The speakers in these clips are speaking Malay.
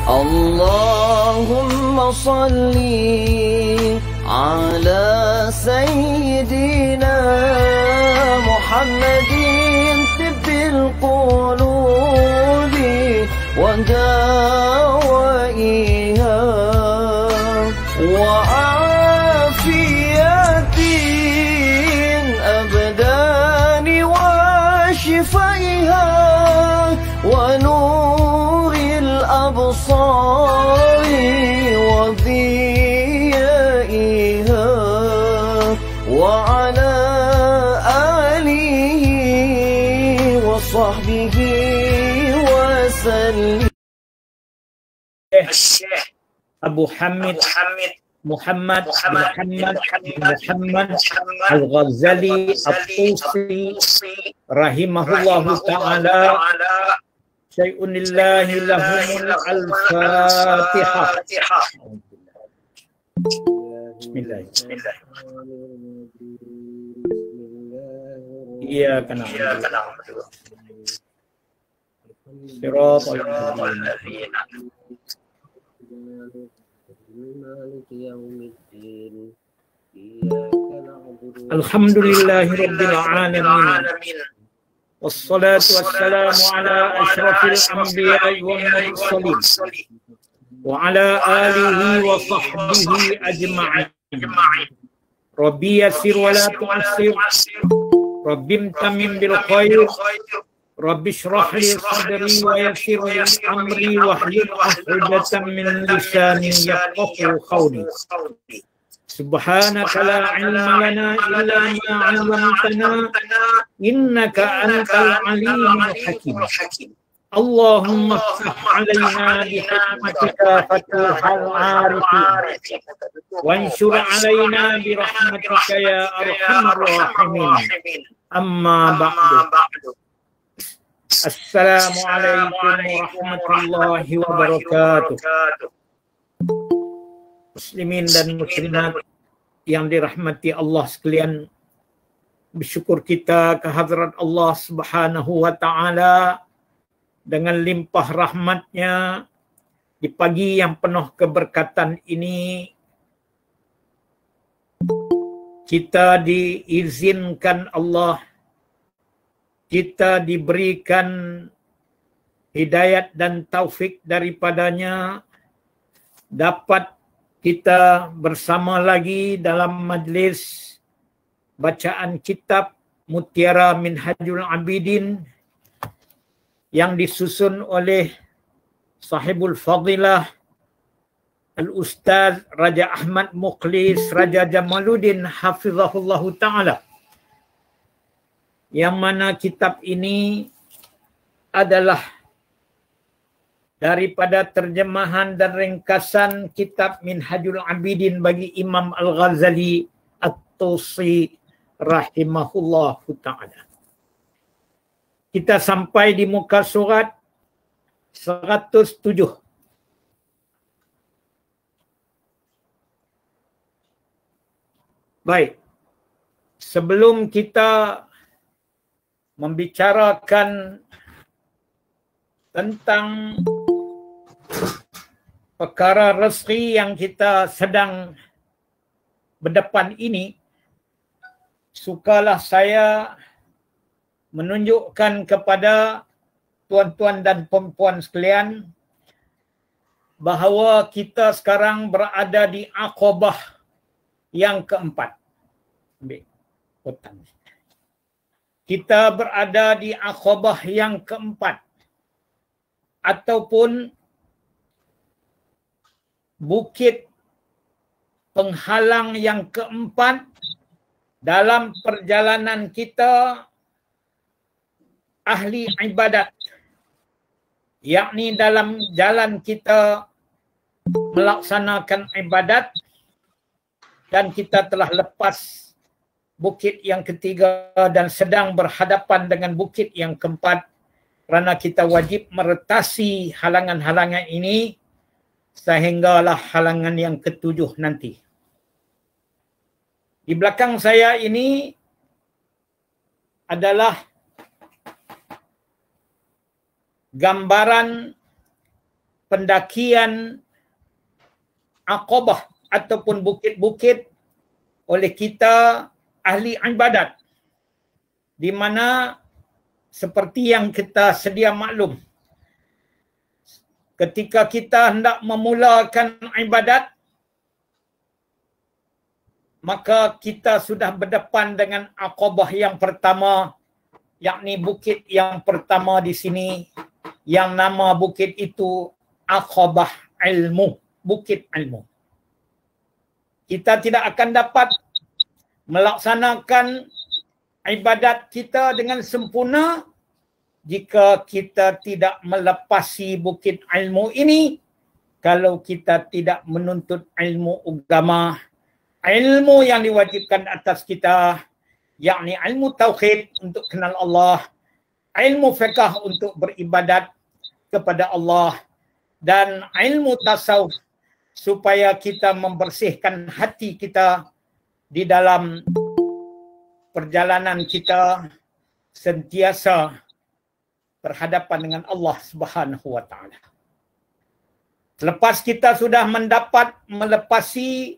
اللهم صل على سيدنا محمد طب القلوب ودوائها وعافية الأبدان وشفائها ونور الأبصار وضيائها وعلى آله وصحبه وسلم. الشيخ أبو حمد محمد الغزالي الطوسي رحمه الله تعالى. شيء لله لهم الفاتحة. بسم الله. إياك نعبد صراط الذين مالك يوم الدين إياك نعبد الحمد لله رب العالمين والصلاة والسلام على أشرف الأنبياء والمرسلين وعلى آله وصحبه أجمعين. ربي يسر ولا تعسر، ربي امتمم بالخير، رب اشرح لي صدري ويسر لي أمري واحلل عقدة من لساني يفقهوا قولي. سبحانك لا علم لنا إلا ما علمتنا إنك أنت العليم الحكيم. اللهم افتح علينا بحكمتك فتوح العارفين وانشر علينا برحمتك يا أرحم الراحمين. أما بعد. Assalamualaikum warahmatullahi wabarakatuh. Muslimin dan muslimat yang dirahmati Allah sekalian, bersyukur kita kehadrat Allah Subhanahu wa taala dengan limpah rahmatnya di pagi yang penuh keberkatan ini. Kita diizinkan Allah, kita diberikan hidayat dan taufik daripadanya, dapat kita bersama lagi dalam majlis bacaan kitab Mutiara Minhajul Abidin yang disusun oleh sahibul fadilah Al-Ustaz Raja Ahmad Mukhlis Raja Jamaluddin hafizahullahu ta'ala, yang mana kitab ini adalah daripada terjemahan dan ringkasan kitab Minhajul Abidin bagi Imam Al-Ghazali At-Tusi rahimahullahu ta'ala. Kita sampai di muka surat 107. Baik, sebelum kita membicarakan tentang perkara rezeki yang kita sedang berdepan ini, sukalah saya menunjukkan kepada tuan-tuan dan puan-puan sekalian bahawa kita sekarang berada di aqabah yang keempat. Ambil hutang. Kita berada di aqabah yang keempat ataupun bukit penghalang yang keempat dalam perjalanan kita ahli ibadat, yakni dalam jalan kita melaksanakan ibadat, dan kita telah lepas bukit yang ketiga dan sedang berhadapan dengan bukit yang keempat, kerana kita wajib meretasi halangan-halangan ini sehinggalah halangan yang ketujuh nanti. Di belakang saya ini adalah gambaran pendakian Aqabah ataupun bukit-bukit oleh kita ahli ibadat, di mana seperti yang kita sedia maklum, ketika kita hendak memulakan ibadat, maka kita sudah berdepan dengan Aqabah yang pertama, yakni bukit yang pertama di sini, yang nama bukit itu Aqabah ilmu, bukit ilmu. Kita tidak akan dapat melaksanakan ibadat kita dengan sempurna jika kita tidak melepasi bukit ilmu ini, kalau kita tidak menuntut ilmu agama, ilmu yang diwajibkan atas kita, yakni ilmu tauhid untuk kenal Allah, ilmu fiqh untuk beribadat kepada Allah, dan ilmu tasawuf supaya kita membersihkan hati kita di dalam perjalanan kita sentiasa berhadapan dengan Allah Subhanahu wa taala. Selepas kita sudah mendapat melepasi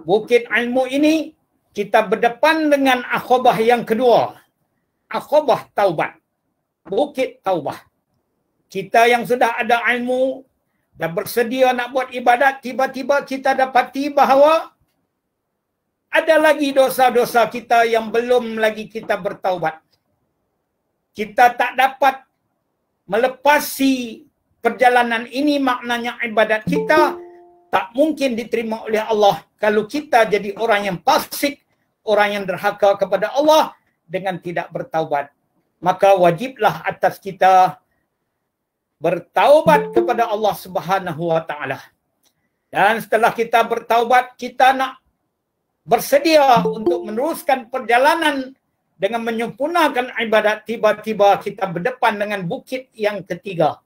bukit ilmu ini, kita berdepan dengan Aqabah yang kedua, Aqabah taubat, bukit taubah. Kita yang sudah ada ilmu dan bersedia nak buat ibadat, tiba-tiba kita dapati bahawa ada lagi dosa-dosa kita yang belum lagi kita bertaubat. Kita tak dapat melepasi perjalanan ini, maknanya ibadat kita tak mungkin diterima oleh Allah kalau kita jadi orang yang fasik, orang yang derhaka kepada Allah dengan tidak bertaubat. Maka wajiblah atas kita bertaubat kepada Allah Subhanahu wa taala. Dan setelah kita bertaubat, kita nak bersedia untuk meneruskan perjalanan dengan menyempurnakan ibadat, tiba-tiba kita berdepan dengan bukit yang ketiga.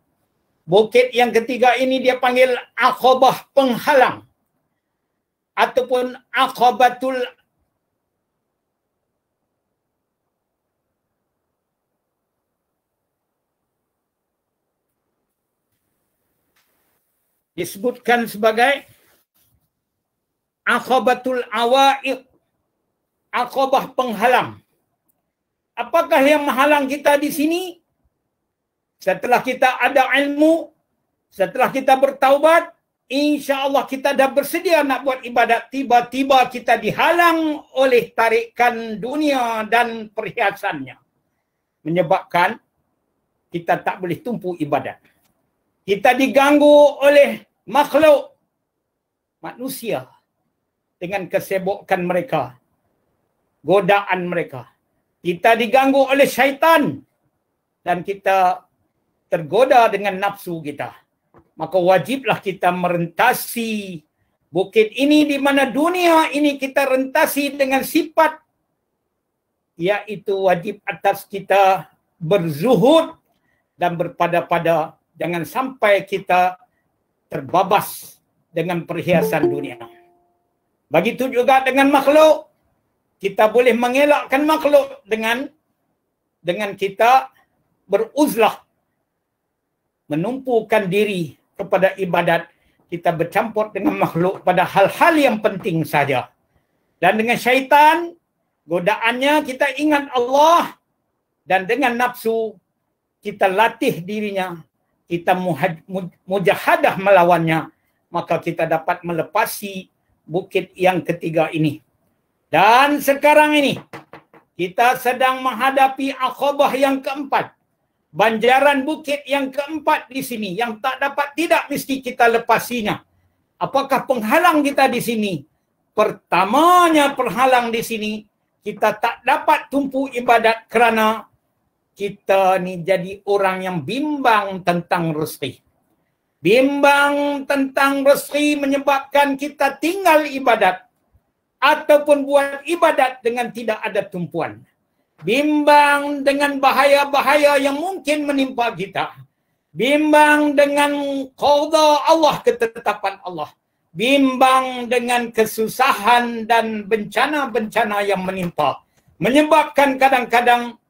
Bukit yang ketiga ini dia panggil Aqabah penghalang ataupun Aqabatul disebutkan sebagai Aqabatul Awaiq, Aqabah penghalang. Apakah yang menghalang kita di sini? Setelah kita ada ilmu, setelah kita bertaubat, insya-Allah kita dah bersedia nak buat ibadat, tiba-tiba kita dihalang oleh tarikan dunia dan perhiasannya, menyebabkan kita tak boleh tumpu ibadat. Kita diganggu oleh makhluk manusia dengan kesibukan mereka, godaan mereka. Kita diganggu oleh syaitan dan kita tergoda dengan nafsu kita. Maka wajiblah kita merentasi bukit ini, di mana dunia ini kita rentasi dengan sifat, iaitu wajib atas kita berzuhud dan berpada-pada. Jangan sampai kita terbabas dengan perhiasan dunia. Begitu juga dengan makhluk. Kita boleh mengelakkan makhluk dengan kita beruzlah, menumpukan diri kepada ibadat. Kita bercampur dengan makhluk pada hal-hal yang penting saja. Dan dengan syaitan, godaannya kita ingat Allah, dan dengan nafsu kita latih dirinya, kita mujahadah melawannya, maka kita dapat melepasi bukit yang ketiga ini. Dan sekarang ini kita sedang menghadapi Aqabah yang keempat, banjaran bukit yang keempat di sini, yang tak dapat tidak mesti kita lepasinya. Apakah penghalang kita di sini? Pertamanya penghalang di sini, kita tak dapat tumpu ibadat kerana kita ni jadi orang yang bimbang tentang rezeki. Bimbang tentang rezeki menyebabkan kita tinggal ibadat ataupun buat ibadat dengan tidak ada tumpuan. Bimbang dengan bahaya-bahaya yang mungkin menimpa kita. Bimbang dengan qada Allah, ketetapan Allah. Bimbang dengan kesusahan dan bencana-bencana yang menimpa. Menyebabkan kadang-kadang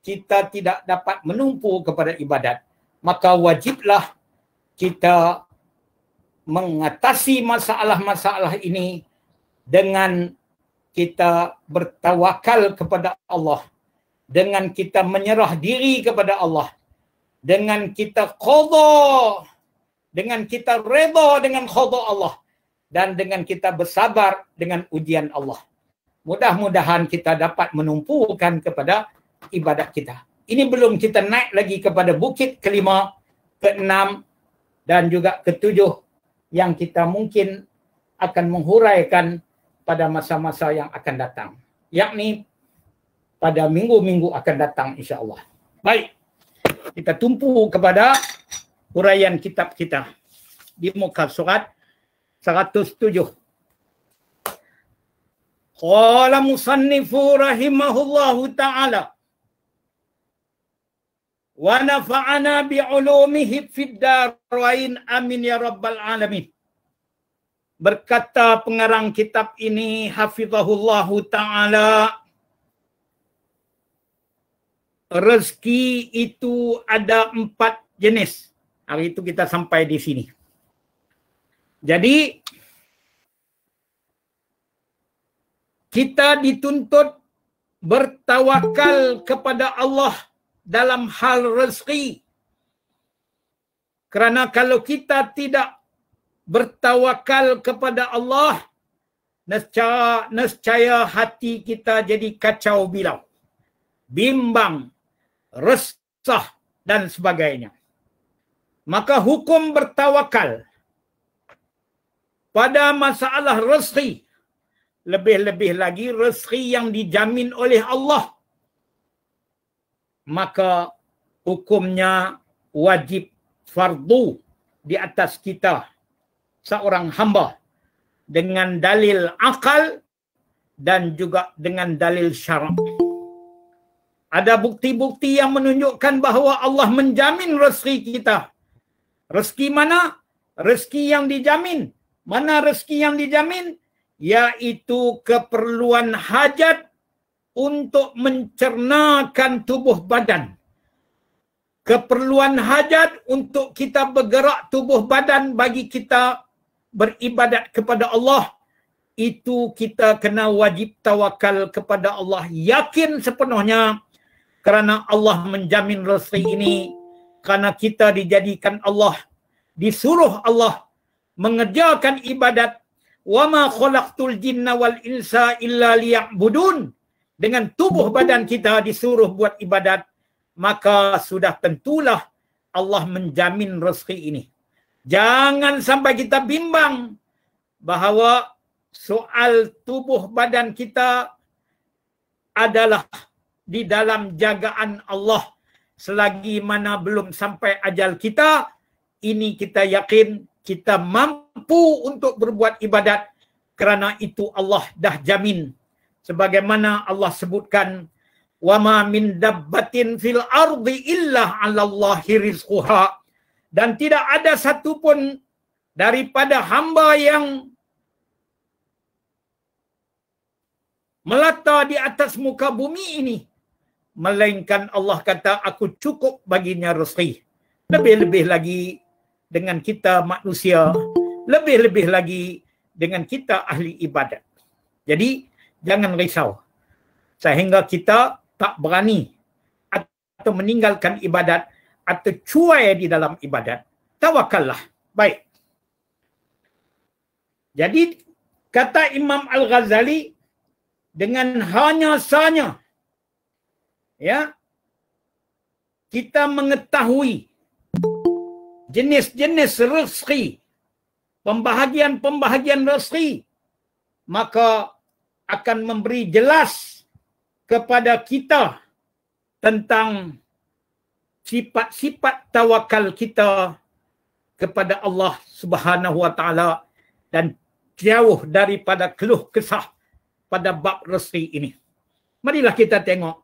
kita tidak dapat menumpu kepada ibadat. Maka wajiblah kita mengatasi masalah-masalah ini dengan kita bertawakal kepada Allah, dengan kita menyerah diri kepada Allah, dengan kita qada, dengan kita redha dengan qada Allah, dan dengan kita bersabar dengan ujian Allah. Mudah-mudahan kita dapat menumpukan kepada ibadat kita. Ini belum kita naik lagi kepada bukit kelima, keenam dan juga ketujuh yang kita mungkin akan menghuraikan pada masa-masa yang akan datang. Yakni pada minggu-minggu akan datang insya-Allah. Baik, kita tumpu kepada huraian kitab kita di muka surat 107. Qala musannifu rahimahullahu ta'ala wa nafa'ana bi'ulumihi fid darain amin ya rabbal alamin. Berkata pengarang kitab ini hafizahullahu ta'ala, rezeki itu ada 4 jenis. Hari itu kita sampai di sini. Jadi kita dituntut bertawakal kepada Allah dalam hal rezeki. Kerana kalau kita tidak bertawakal kepada Allah, nescaya hati kita jadi kacau bilau, bimbang, resah dan sebagainya. Maka hukum bertawakal pada masalah rezeki, lebih-lebih lagi rezeki yang dijamin oleh Allah, maka hukumnya wajib fardu di atas kita seorang hamba dengan dalil akal dan juga dengan dalil syarak. Ada bukti-bukti yang menunjukkan bahawa Allah menjamin rezeki kita. Rezeki mana? Rezeki yang dijamin. Mana rezeki yang dijamin? Yaitu keperluan hajat untuk mencernakan tubuh badan. Keperluan hajat untuk kita bergerak tubuh badan bagi kita beribadat kepada Allah. Itu kita kena wajib tawakal kepada Allah. Yakin sepenuhnya kerana Allah menjamin rezeki ini. Kerana kita dijadikan Allah, disuruh Allah mengerjakan ibadat. وَمَا خَلَقْتُ الْجِنَّ وَالْإِنْسَ إِلَّا لِيَعْبُدُونَ. Dengan tubuh badan kita disuruh buat ibadat, maka sudah tentulah Allah menjamin rezeki ini. Jangan sampai kita bimbang bahawa soal tubuh badan kita adalah di dalam jagaan Allah. Selagi mana belum sampai ajal kita, ini kita yakin kita mampu untuk berbuat ibadat kerana itu Allah dah jamin. Sebagaimana Allah sebutkan, wa ma min dabbatin fil ardi illa 'alallahi rizquha. Dan tidak ada satu pun daripada hamba yang melata di atas muka bumi ini, melainkan Allah kata aku cukup baginya rezeki. Lebih-lebih lagi dengan kita manusia, lebih-lebih lagi dengan kita ahli ibadat. Jadi jangan risau sehingga kita tak berani atau meninggalkan ibadat atau cuai di dalam ibadat. Tawakallah. Baik. Jadi kata Imam Al-Ghazali, dengan hanya saja ya kita mengetahui jenis-jenis rezeki, pembahagian-pembahagian rezeki, maka akan memberi jelas kepada kita tentang sifat-sifat tawakal kita kepada Allah Subhanahu wa taala dan jauh daripada keluh kesah pada bab rezeki ini. Marilah kita tengok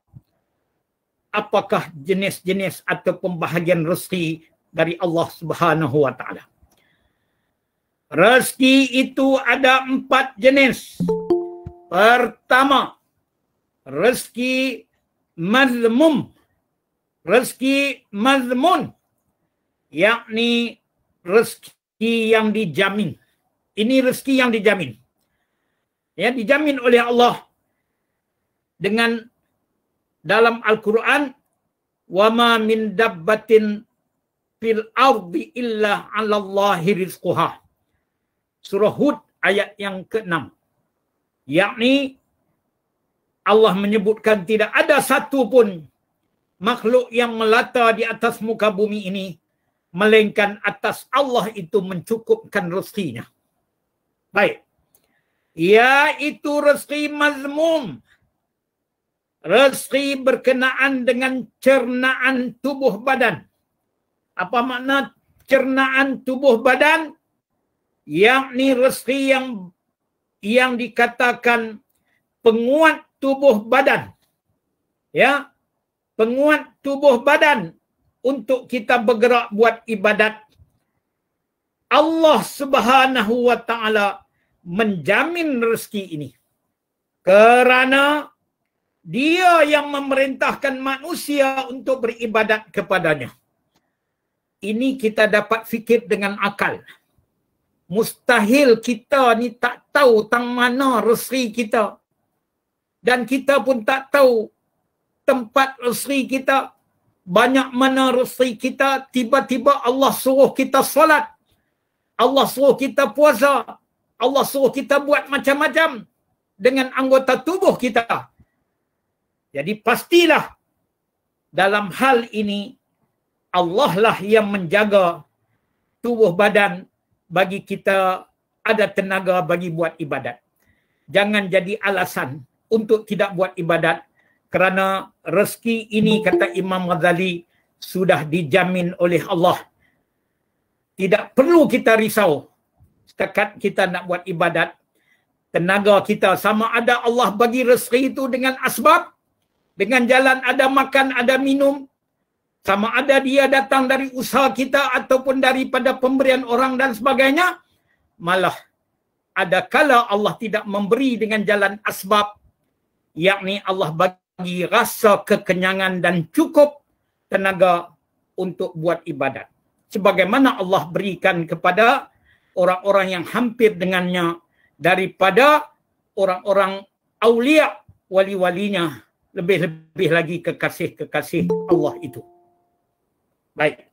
apakah jenis-jenis atau pembahagian rezeki dari Allah Subhanahu wa taala. Rezeki itu ada 4 jenis. Pertama, rezeki mazmum. Rezeki mazmun, yakni rezeki yang dijamin. Ini rezeki yang dijamin. Ya, dijamin oleh Allah dengan dalam Al-Quran, wa ma min dabbatin fil ardi illa 'alallahi rizquha. Surah Hud ayat yang ke-6. Yakni Allah menyebutkan tidak ada satu pun makhluk yang melata di atas muka bumi ini melainkan atas Allah itu mencukupkan rezekinya. Baik. Iaitu rezeki mazmum. Rezeki berkenaan dengan cernaan tubuh badan. Apa makna cernaan tubuh badan? Yakni rezeki yang dikatakan penguat tubuh badan. Ya, penguat tubuh badan untuk kita bergerak buat ibadat. Allah Subhanahu wa taala menjamin rezeki ini. Kerana Dia yang memerintahkan manusia untuk beribadat kepadanya. Ini kita dapat fikir dengan akal. Mustahil kita ni tak tahu tang mana rezeki kita. Dan kita pun tak tahu tempat rezeki kita. Banyak mana rezeki kita, tiba-tiba Allah suruh kita solat. Allah suruh kita puasa. Allah suruh kita buat macam-macam dengan anggota tubuh kita. Jadi pastilah dalam hal ini Allah lah yang menjaga tubuh badan bagi kita ada tenaga bagi buat ibadat. Jangan jadi alasan untuk tidak buat ibadat kerana rezeki ini, kata Imam Ghazali, sudah dijamin oleh Allah. Tidak perlu kita risau setakat kita nak buat ibadat. Tenaga kita sama ada Allah bagi rezeki itu dengan asbab, dengan jalan ada makan, ada minum. Sama ada dia datang dari usaha kita ataupun daripada pemberian orang dan sebagainya. Malah ada kala Allah tidak memberi dengan jalan asbab. Yakni Allah bagi rasa kekenyangan dan cukup tenaga untuk buat ibadat. Sebagaimana Allah berikan kepada orang-orang yang hampir dengannya daripada orang-orang aulia, wali-walinya. Lebih-lebih lagi kekasih-kekasih Allah itu. Baik.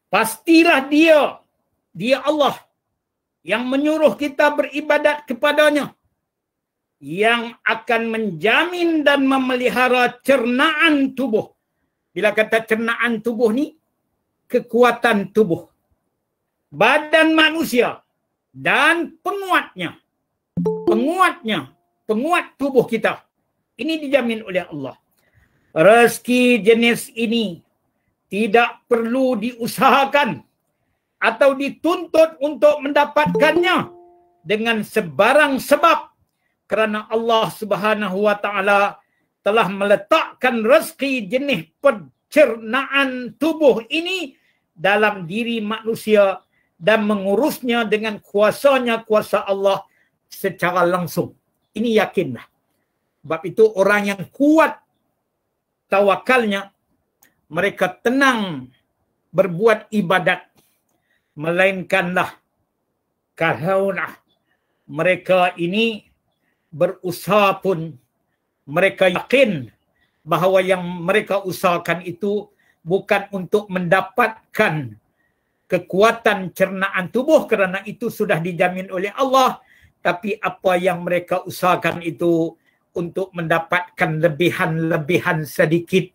Pastilah dia Allah yang menyuruh kita beribadat kepadanya, yang akan menjamin dan memelihara cernaan tubuh. Bila kata cernaan tubuh ni, kekuatan tubuh. Badan manusia dan penguatnya. Penguat tubuh kita. Ini dijamin oleh Allah. Rezeki jenis ini tidak perlu diusahakan atau dituntut untuk mendapatkannya dengan sebarang sebab, kerana Allah Subhanahu wa taala telah meletakkan rezeki jenis pencernaan tubuh ini dalam diri manusia dan mengurusnya dengan kuasanya, kuasa Allah secara langsung. Ini yakinlah. Sebab itu orang yang kuat tawakalnya, mereka tenang berbuat ibadat. Melainkanlah kalaulah mereka ini berusaha pun, mereka yakin bahawa yang mereka usahakan itu bukan untuk mendapatkan kekuatan cernaan tubuh kerana itu sudah dijamin oleh Allah, tapi apa yang mereka usahakan itu untuk mendapatkan lebihan-lebihan sedikit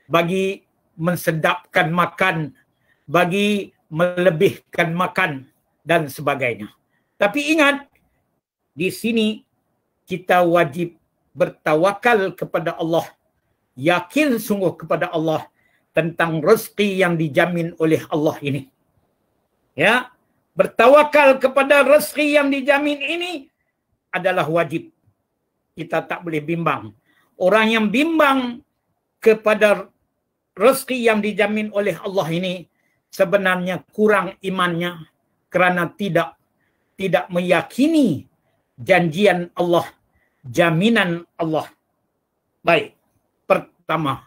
bagi mensedapkan makan, bagi melebihkan makan dan sebagainya. Tapi ingat, di sini kita wajib bertawakal kepada Allah, yakin sungguh kepada Allah tentang rezeki yang dijamin oleh Allah ini. Ya, bertawakal kepada rezeki yang dijamin ini adalah wajib. Kita tak boleh bimbang. Orang yang bimbang kepada rezeki yang dijamin oleh Allah ini sebenarnya kurang imannya kerana tidak meyakini janjian Allah, jaminan Allah. Baik, pertama,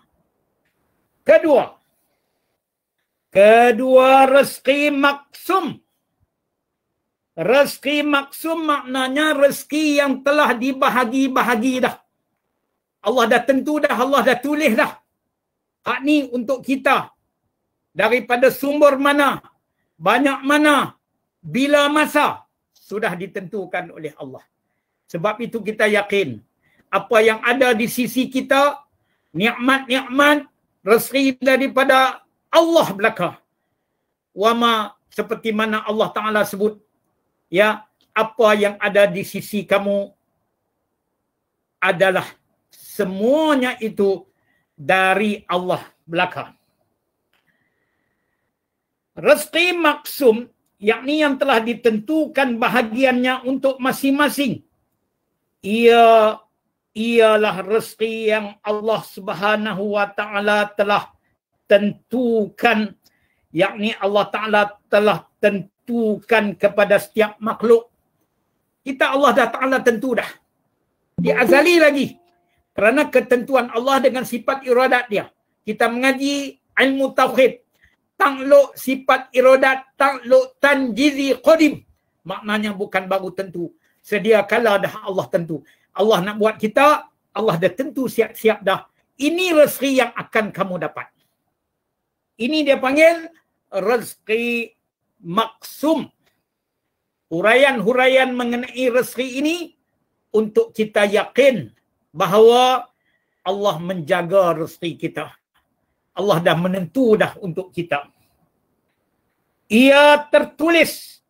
Kedua, rezeki maksum. Rezeki maksum maknanya rezeki yang telah dibahagi-bahagi dah. Allah dah tentu dah, Allah dah tulis dah. Hak ni untuk kita. Daripada sumber mana, banyak mana, bila masa, sudah ditentukan oleh Allah. Sebab itu kita yakin, apa yang ada di sisi kita, nikmat-nikmat, rezeki daripada Allah belaka. Wama, seperti mana Allah Ta'ala sebut, ya, apa yang ada di sisi kamu adalah semuanya itu dari Allah belaka. Rezeki maksum, yakni yang telah ditentukan bahagiannya untuk masing-masing. Ialah rezeki yang Allah Subhanahu wa Ta'ala telah tentukan, yakni Allah Ta'ala telah tentukan kepada setiap makhluk. Kita Allah dah Ta'ala tentu dah. Dia azali lagi. Kerana ketentuan Allah dengan sifat iradat dia. Kita mengaji ilmu tauhid. Takluk sifat iradat, takluk tanjizi qadim. Maknanya bukan baru tentu. Sedia kala dah Allah tentu. Allah nak buat kita, Allah dah tentu siap-siap dah. Ini rezeki yang akan kamu dapat. Ini dia panggil rezeki maksum. Huraian-huraian mengenai rezeki ini untuk kita yakin bahawa Allah menjaga rezeki kita. Allah dah menentu dah untuk kita. Ia tertulis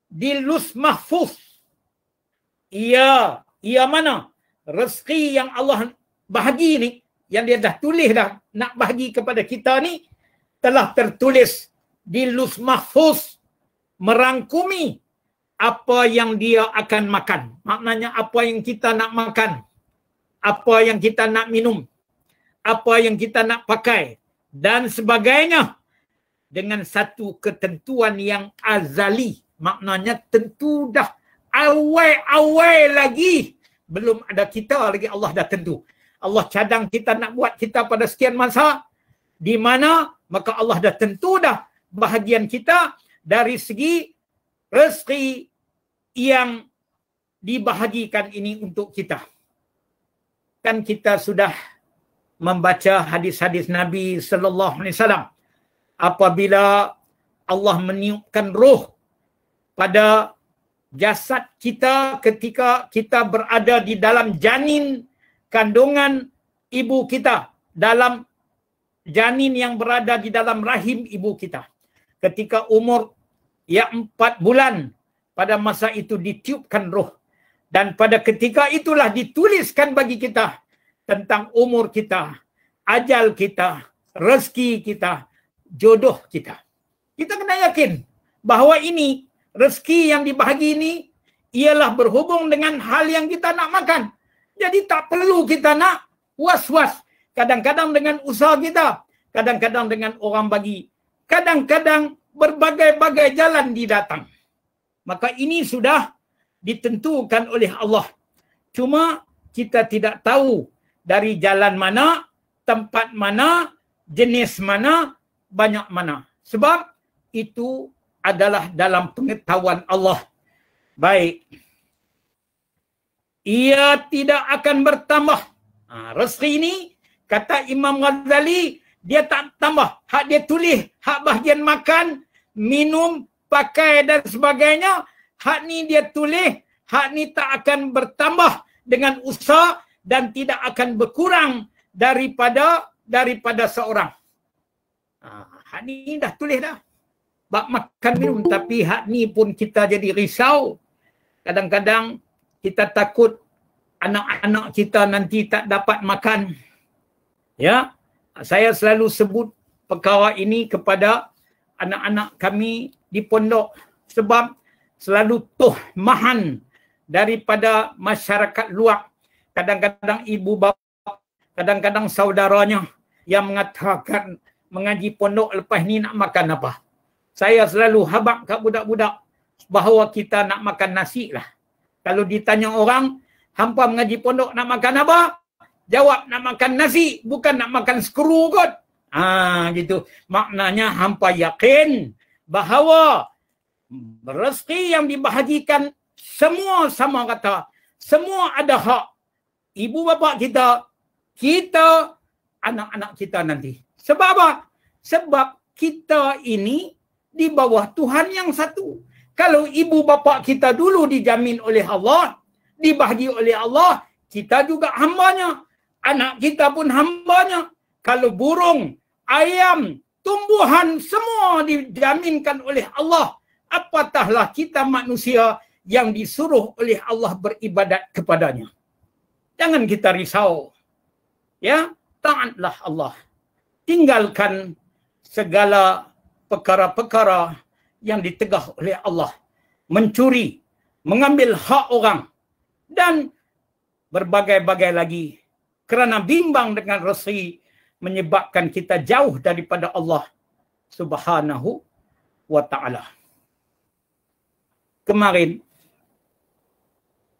di Lus Mahfuz. Ia mana? Rezeki yang Allah bahagi ni, yang dia dah tulis dah nak bahagi kepada kita ni, telah tertulis di Lus Mahfuz, merangkumi apa yang dia akan makan. Maknanya apa yang kita nak makan, apa yang kita nak minum, apa yang kita nak pakai dan sebagainya, dengan satu ketentuan yang azali. Maknanya tentu dah awal lagi, belum ada kita lagi, Allah dah tentu. Allah cadang kita nak buat kita pada sekian masa, di mana maka Allah dah tentu dah bahagian kita dari segi rezeki yang dibahagikan ini untuk kita. Kan kita sudah membaca hadis-hadis Nabi sallallahu alaihi wasallam, apabila Allah meniupkan roh pada jasad kita ketika kita berada di dalam janin kandungan ibu kita, dalam janin yang berada di dalam rahim ibu kita. Ketika umur 4 bulan, pada masa itu ditiupkan roh. Dan pada ketika itulah dituliskan bagi kita tentang umur kita, ajal kita, rezeki kita, jodoh kita. Kita kena yakin bahawa ini rezeki yang dibahagi ini ialah berhubung dengan hal yang kita nak makan. Jadi tak perlu kita nak was-was. Kadang-kadang dengan usaha kita, kadang-kadang dengan orang bagi, kadang-kadang berbagai-bagai jalan didatang. Maka ini sudah ditentukan oleh Allah. Cuma kita tidak tahu dari jalan mana, tempat mana, jenis mana, banyak mana. Sebab itu adalah dalam pengetahuan Allah. Baik. Ia tidak akan bertambah. Rezeki ini, kata Imam Ghazali, dia tak tambah. Hak dia tulis, hak bahagian makan, minum, pakai dan sebagainya, hak ni dia tulis, hak ni tak akan bertambah dengan usaha dan tidak akan berkurang daripada seorang. Hak ni dah tulis dah. Bab makan minum, tapi hak ni pun kita jadi risau. Kadang-kadang kita takut anak-anak kita nanti tak dapat makan. Ya, saya selalu sebut perkara ini kepada anak-anak kami di pondok, sebab selalu tuhmahan daripada masyarakat luar. Kadang-kadang ibu bapa, kadang-kadang saudaranya yang mengatakan mengaji pondok lepas ni nak makan apa. Saya selalu habaq kat budak-budak bahawa kita nak makan nasi lah. Kalau ditanya orang, hampa mengaji pondok nak makan apa? Jawab nak makan nasi, bukan nak makan skru kot. Gitu. Maknanya hampa yakin bahawa rezeki yang dibahagikan semua sama kata. Semua ada hak. Ibu bapa kita, kita, anak-anak kita nanti. Sebab apa? Sebab kita ini di bawah Tuhan yang satu. Kalau ibu bapa kita dulu dijamin oleh Allah, dibahagi oleh Allah, kita juga hambanya. Anak kita pun hambanya. Kalau burung, ayam, tumbuhan semua dijaminkan oleh Allah. Apatahlah kita manusia yang disuruh oleh Allah beribadat kepadanya. Jangan kita risau. Ya, taatlah Allah. Tinggalkan segala perkara-perkara yang ditegah oleh Allah. Mencuri, mengambil hak orang, dan berbagai-bagai lagi. Kerana bimbang dengan rezeki menyebabkan kita jauh daripada Allah Subhanahu wa ta'ala. Kemarin,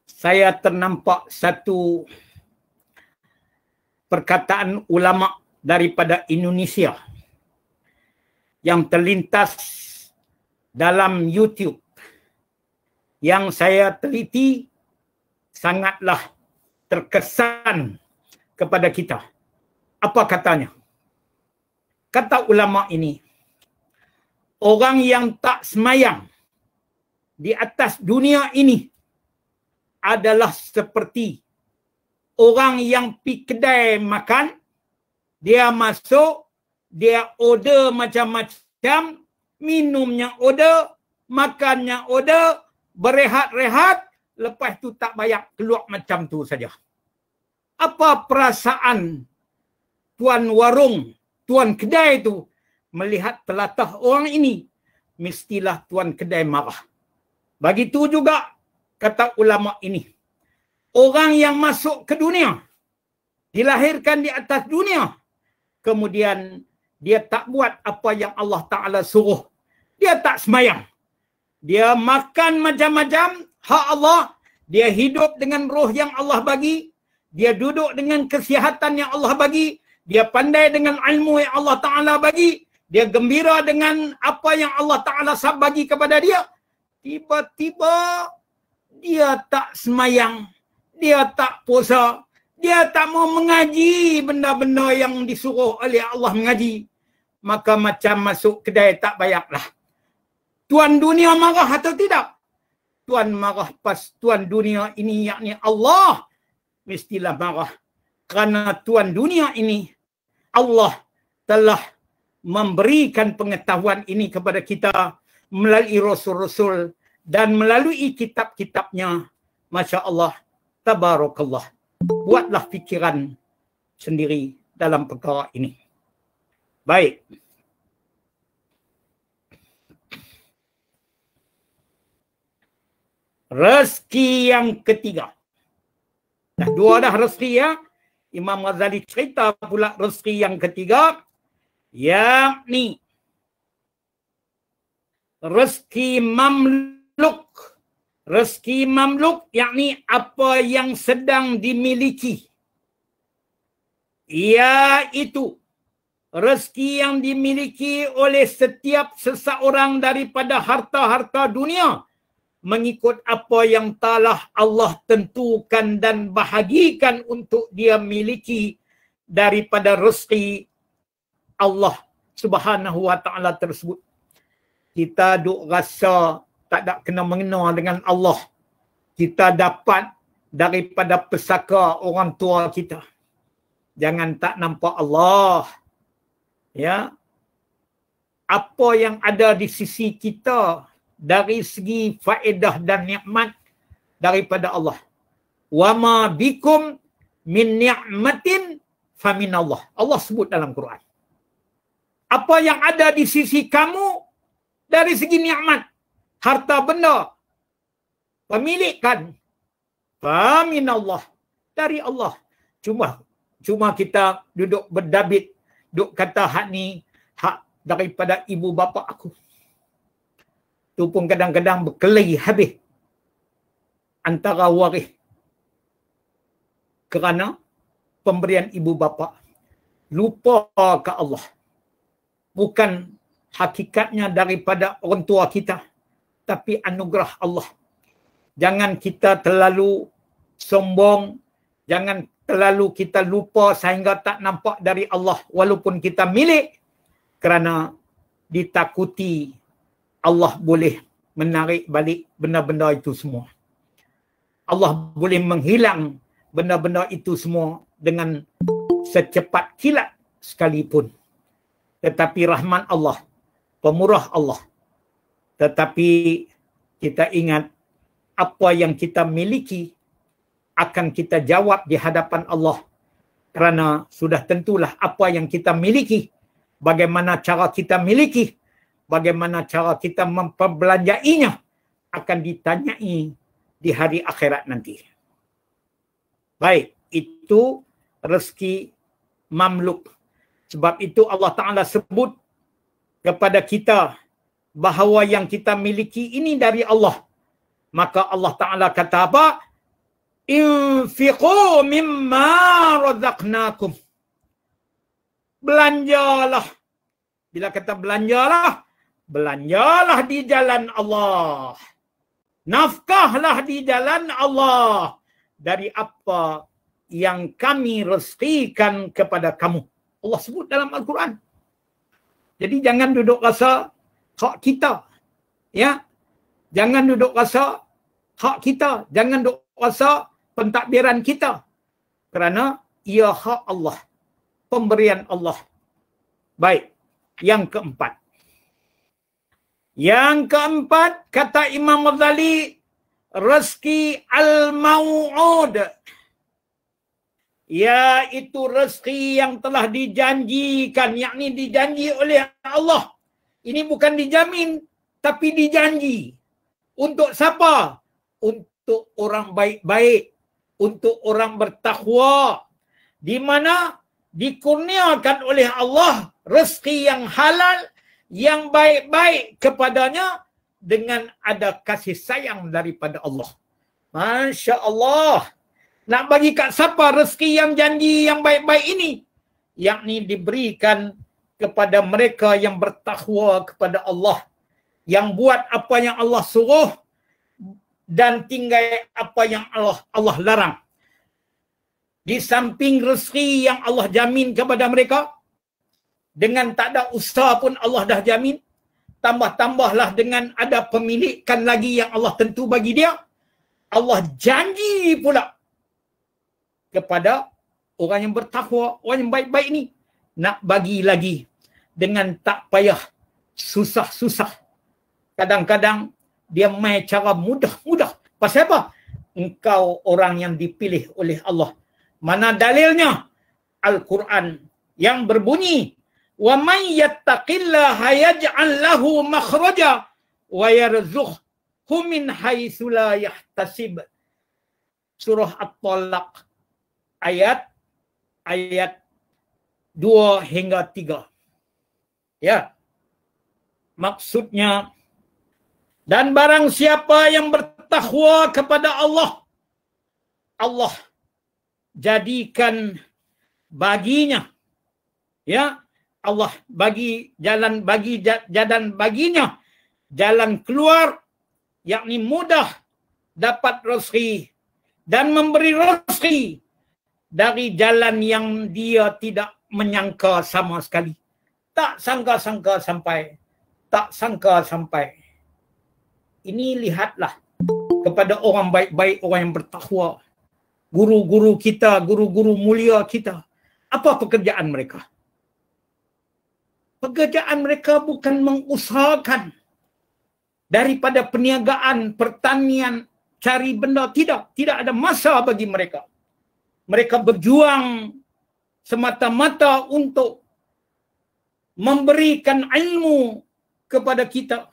saya ternampak satu perkataan ulama daripada Indonesia yang terlintas dalam YouTube yang saya teliti sangatlah terkesan kepada kita. Apa katanya? Kata ulama ini, orang yang tak semayang di atas dunia ini adalah seperti orang yang pergi kedai makan, dia masuk, dia order macam-macam, minumnya order, makannya order, berehat-rehat, lepas tu tak bayar, keluar macam tu saja. Apa perasaan tuan warung, tuan kedai tu melihat telatah orang ini? Mestilah tuan kedai marah. Begitu juga kata ulama ini. Orang yang masuk ke dunia, dilahirkan di atas dunia, kemudian dia tak buat apa yang Allah Ta'ala suruh. Dia tak semayang. Dia makan macam-macam hak Allah. Dia hidup dengan roh yang Allah bagi. Dia duduk dengan kesihatan yang Allah bagi. Dia pandai dengan ilmu yang Allah Ta'ala bagi. Dia gembira dengan apa yang Allah Ta'ala bagi kepada dia. Tiba-tiba dia tak semayang. Dia tak puasa. Dia tak mau mengaji benda-benda yang disuruh oleh Allah mengaji. Maka macam masuk kedai tak bayarlah. Tuan dunia marah atau tidak? Tuan marah pas tuan dunia ini, yakni Allah, mestilah marah. Kerana tuan dunia ini, Allah telah memberikan pengetahuan ini kepada kita melalui rasul-rasul dan melalui kitab-kitabnya. Masya Allah, tabarakallah. Buatlah fikiran sendiri dalam perkara ini. Baik. Rezeki yang ketiga. Dah dua dah rezeki ya. Imam Ghazali cerita pula rezeki yang ketiga, yakni rezeki mamluk. Rezeki mamluk yakni apa yang sedang dimiliki. Iaitu rezeki yang dimiliki oleh setiap seseorang daripada harta-harta dunia mengikut apa yang telah Allah tentukan dan bahagikan untuk dia miliki daripada rezeki Allah Subhanahu wa ta'ala tersebut. Kita duk rasa tak ada kena mengena dengan Allah. Kita dapat daripada pesaka orang tua kita. Jangan tak nampak Allah. Ya. Apa yang ada di sisi kita dari segi faedah dan nikmat daripada Allah. Wa ma bikum min ni'matin famin Allah. Allah sebut dalam Quran. Apa yang ada di sisi kamu dari segi nikmat, harta benda, pemilikan, famin Allah, dari Allah. Cuma kita duduk berdabit, duk kata hak ni hak daripada ibu bapa aku. Tu pun kadang-kadang berkelahi habis antara waris kerana pemberian ibu bapa. Lupa ke Allah. bukan hakikatnya daripada orang tua kita, tapi anugerah Allah. Jangan kita terlalu sombong, jangan terlalu kita lupa sehingga tak nampak dari Allah walaupun kita milik, kerana ditakuti Allah boleh menarik balik benda-benda itu semua. Allah boleh menghilang benda-benda itu semua dengan secepat kilat sekalipun. Tetapi rahmat Allah, pemurah Allah. Tetapi kita ingat apa yang kita miliki akan kita jawab di hadapan Allah. Kerana sudah tentulah apa yang kita miliki, bagaimana cara kita miliki, bagaimana cara kita memperbelanjainya akan ditanyai di hari akhirat nanti. Baik, itu rezeki mamluk. Sebab itu Allah Ta'ala sebut kepada kita bahawa yang kita miliki ini dari Allah. Maka Allah Ta'ala kata apa? Infiqu mimma razaqnakum. Belanjalah. Bila kata belanjalah, belanjalah di jalan Allah. Nafkahlah di jalan Allah dari apa yang kami rezekikan kepada kamu. Allah sebut dalam Al-Quran. Jadi jangan duduk rasa hak kita. Ya. Jangan duduk rasa hak kita. Jangan duduk rasa pentadbiran kita. Kerana ia hak Allah. Pemberian Allah. Baik. Yang keempat. Yang keempat, kata Imam Ghazali, rezeki al-mau'ud. Iaitu rezeki yang telah dijanjikan, yakni dijanji oleh Allah. Ini bukan dijamin, tapi dijanji. Untuk siapa? Untuk orang baik-baik, untuk orang bertakwa, di mana dikurniakan oleh Allah rezeki yang halal, yang baik-baik kepadanya dengan ada kasih sayang daripada Allah. Masya Allah. Nak bagi kat siapa rezeki yang janji yang baik-baik ini? Yakni diberikan kepada mereka yang bertakwa kepada Allah. Yang buat apa yang Allah suruh dan tinggal apa yang Allah larang. Di samping rezeki yang Allah jamin kepada mereka, dengan tak ada usaha pun Allah dah jamin. Tambah-tambahlah dengan ada pemilikan lagi yang Allah tentu bagi dia. Allah janji pula kepada orang yang bertakwa, orang yang baik-baik ni, nak bagi lagi dengan tak payah susah-susah. Kadang-kadang dia main cara mudah-mudah. Pasal apa? Engkau orang yang dipilih oleh Allah. Mana dalilnya? Al-Quran yang berbunyi, wa man yattaqillaha yaj'al lahu makhraja wa yarzuqhu min haitsu la yahtasib. Surah At-Talaq ayat 2 hingga 3. Ya. Maksudnya, dan barang siapa yang bertakwa kepada Allah, Allah jadikan baginya, ya, Allah bagi jalan baginya jalan keluar, yakni mudah dapat rezeki dan memberi rezeki dari jalan yang dia tidak menyangka sama sekali. Tak sangka-sangka sampai. Tak sangka sampai. Ini lihatlah kepada orang baik-baik, orang yang bertakwa. Guru-guru kita, guru-guru mulia kita. Apa pekerjaan mereka? Pekerjaan mereka bukan mengusahakan daripada perniagaan, pertanian, cari benda. Tidak. Tidak ada masa bagi mereka. Mereka berjuang semata-mata untuk memberikan ilmu kepada kita,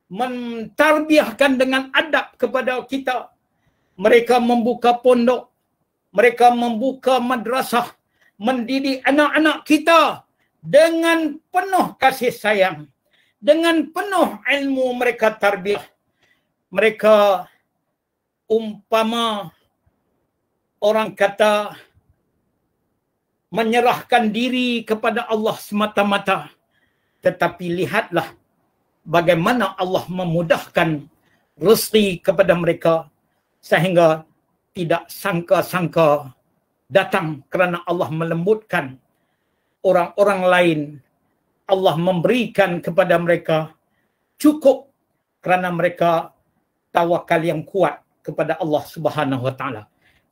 mentarbiahkan dengan adab kepada kita. Mereka membuka pondok, mereka membuka madrasah, mendidik anak-anak kita dengan penuh kasih sayang, dengan penuh ilmu mereka tarbiah. Mereka umpama orang kata menyerahkan diri kepada Allah semata-mata. Tetapi lihatlah bagaimana Allah memudahkan rezeki kepada mereka sehingga tidak sangka-sangka datang kerana Allah melembutkan orang-orang lain. Allah memberikan kepada mereka cukup kerana mereka tawakal yang kuat kepada Allah Subhanahu Wa Taala.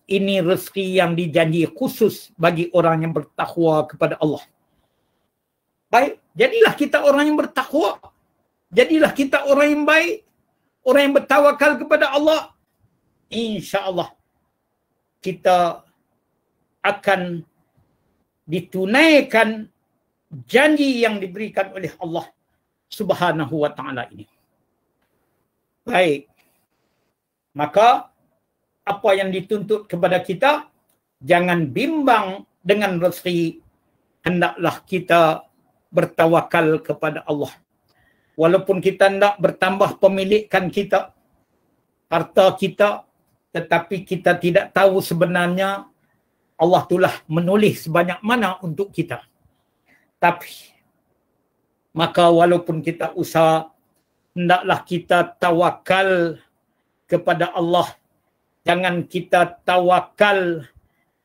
Ini rezeki yang dijanji khusus bagi orang yang bertakwa kepada Allah. Baik, jadilah kita orang yang bertakwa. Jadilah kita orang yang baik, orang yang bertawakal kepada Allah. Insya-Allah kita akan ditunaikan janji yang diberikan oleh Allah Subhanahu Wa Taala ini. Baik. Maka apa yang dituntut kepada kita, jangan bimbang dengan rezeki, hendaklah kita bertawakal kepada Allah. Walaupun kita hendak bertambah pemilikan kita, harta kita, tetapi kita tidak tahu sebenarnya Allah telah menulis sebanyak mana untuk kita. Tapi, maka walaupun kita usaha, hendaklah kita tawakal kepada Allah. Jangan kita tawakal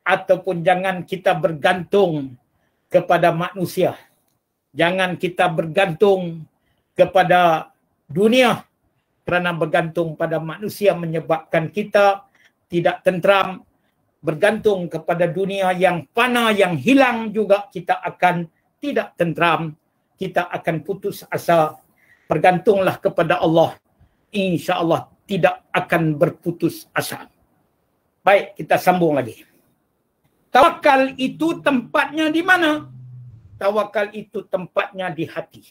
ataupun jangan kita bergantung kepada manusia. Jangan kita bergantung kepada dunia, kerana bergantung pada manusia menyebabkan kita tidak tenteram. Bergantung kepada dunia yang fana, yang hilang juga kita akan tidak tenteram. Kita akan putus asa. Bergantunglah kepada Allah. InsyaAllah tidak akan berputus asa. Baik, kita sambung lagi. Tawakal itu tempatnya di mana? Tawakal itu tempatnya di hati.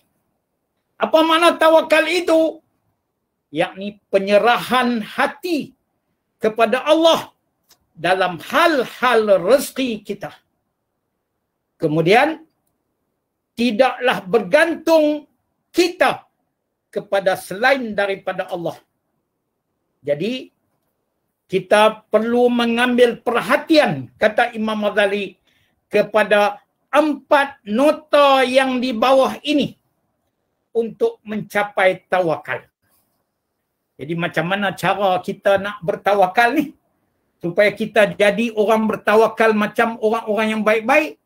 Apa makna tawakal itu? Yakni penyerahan hati kepada Allah dalam hal-hal rezeki kita. Kemudian, tidaklah bergantung kita kepada selain daripada Allah. Jadi, kita perlu mengambil perhatian, kata Imam Ghazali, kepada 4 nota yang di bawah ini untuk mencapai tawakal. Jadi macam mana cara kita nak bertawakal ni? Supaya kita jadi orang bertawakal macam orang-orang yang baik-baik.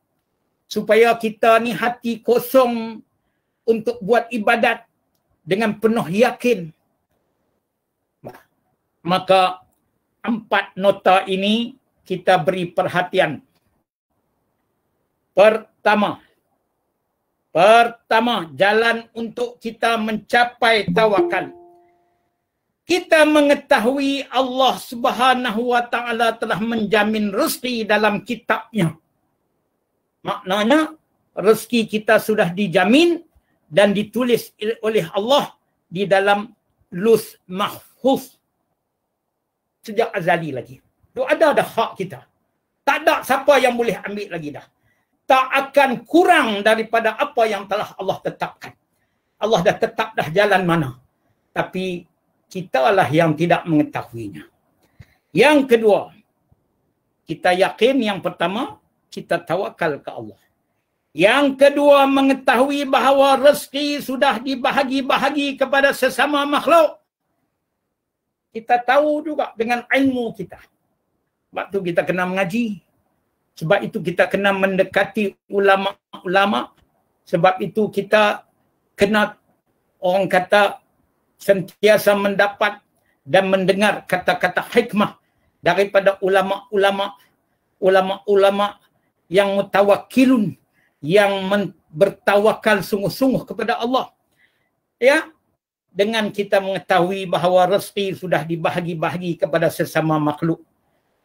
Supaya kita ni hati kosong untuk buat ibadat dengan penuh yakin. Maka 4 nota ini kita beri perhatian. Pertama, jalan untuk kita mencapai tawakal. Kita mengetahui Allah Subhanahu Wa Taala telah menjamin rezeki dalam kitabnya. Maknanya rezeki kita sudah dijamin dan ditulis oleh Allah di dalam Lauh Mahfuz. Sejak azali lagi. Itu ada dah hak kita. Tak ada siapa yang boleh ambil lagi dah. Tak akan kurang daripada apa yang telah Allah tetapkan. Allah dah tetap dah jalan mana. Tapi kitalah yang tidak mengetahuinya. Yang kedua, kita yakin yang pertama, kita tawakal ke Allah. Yang kedua, mengetahui bahawa rezeki sudah dibahagi-bahagi kepada sesama makhluk. Kita tahu juga dengan ilmu kita. Sebab itu kita kena mengaji. Sebab itu kita kena mendekati ulama-ulama. Sebab itu kita kena, orang kata, sentiasa mendapat dan mendengar kata-kata hikmah daripada ulama-ulama yang mutawakkilun, yang bertawakal sungguh-sungguh kepada Allah. Ya, dengan kita mengetahui bahawa rezeki sudah dibahagi-bahagi kepada sesama makhluk.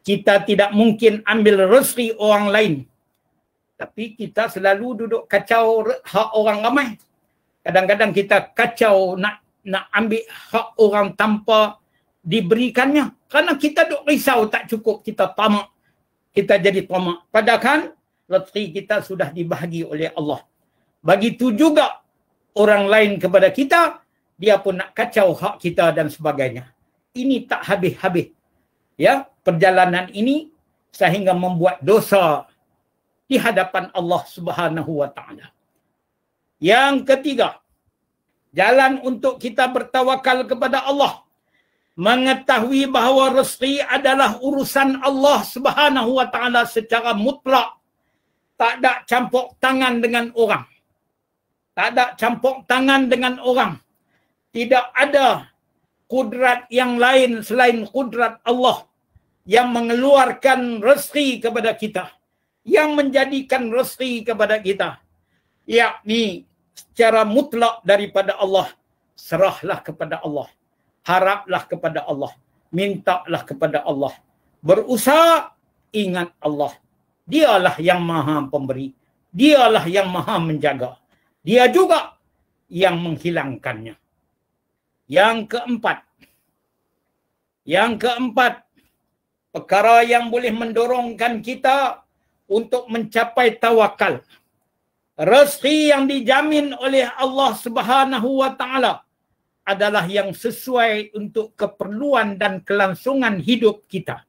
Kita tidak mungkin ambil rezeki orang lain. Tapi kita selalu duduk kacau hak orang ramai. Kadang-kadang kita kacau nak ambil hak orang tanpa diberikannya. Kerana kita duk risau tak cukup, kita tamak. Kita jadi tamak. Padahal rezeki kita sudah dibahagi oleh Allah. Begitu juga orang lain kepada kita, dia pun nak kacau hak kita dan sebagainya. Ini tak habis-habis. Ya, perjalanan ini sehingga membuat dosa di hadapan Allah Subhanahu Wa Taala. Yang ketiga, jalan untuk kita bertawakal kepada Allah. Mengetahui bahawa rezeki adalah urusan Allah Subhanahu wa taala secara mutlak. Tak ada campur tangan dengan orang. Tak ada campur tangan dengan orang. Tidak ada kudrat yang lain selain kudrat Allah yang mengeluarkan rezeki kepada kita, yang menjadikan rezeki kepada kita, yakni secara mutlak daripada Allah. Serahlah kepada Allah, haraplah kepada Allah, mintalah kepada Allah, berusaha ingat Allah. Dialah yang maha pemberi, dialah yang maha menjaga, dia juga yang menghilangkannya. Yang keempat, perkara yang boleh mendorongkan kita untuk mencapai tawakal. Rezeki yang dijamin oleh Allah Subhanahu wa taala adalah yang sesuai untuk keperluan dan kelangsungan hidup kita.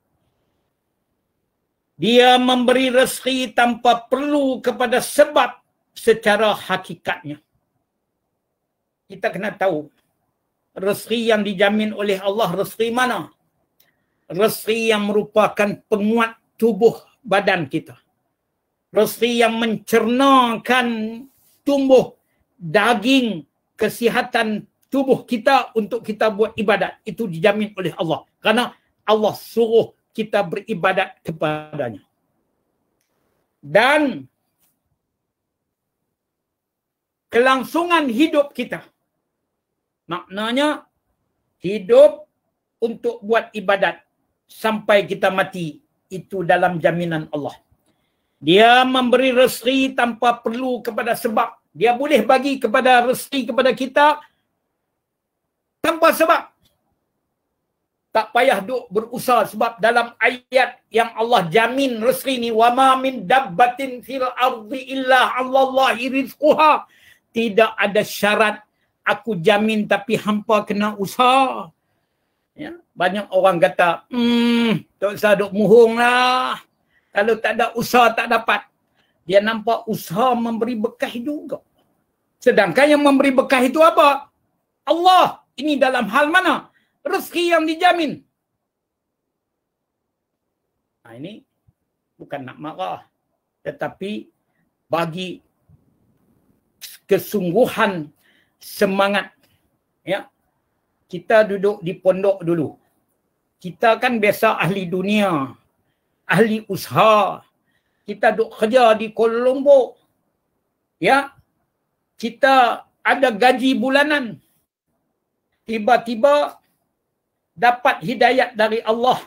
Dia memberi rezeki tanpa perlu kepada sebab secara hakikatnya. Kita kena tahu rezeki yang dijamin oleh Allah rezeki mana? Rezeki yang merupakan penguat tubuh badan kita. Rezeki yang mencernakan tumbuh daging kesihatan tubuh kita untuk kita buat ibadat. Itu dijamin oleh Allah. Karena Allah suruh kita beribadat kepadanya. Dan kelangsungan hidup kita. Maknanya hidup untuk buat ibadat sampai kita mati. Itu dalam jaminan Allah. Dia memberi rezeki tanpa perlu kepada sebab. Dia boleh bagi kepada rezeki kepada kita tanpa sebab. Tak payah duk berusaha sebab dalam ayat yang Allah jamin rezeki ni, wa ma min dabbatin fil ardi illa 'alallahi rizquha. Tidak ada syarat aku jamin tapi hampa kena usaha. Ya, banyak orang kata, tak usah duk muhung lah. Kalau tak ada usaha tak dapat. Dia nampak usaha memberi berkah juga. Sedangkan yang memberi berkah itu apa? Allah. Ini dalam hal mana? Rezeki yang dijamin. Nah, ini bukan nak marah. Tetapi bagi kesungguhan semangat. Ya, kita duduk di pondok dulu. Kita kan biasa ahli dunia, ahli usaha. Kita duduk kerja di Kuala Lumpur. Ya, kita ada gaji bulanan. Tiba-tiba dapat hidayat dari Allah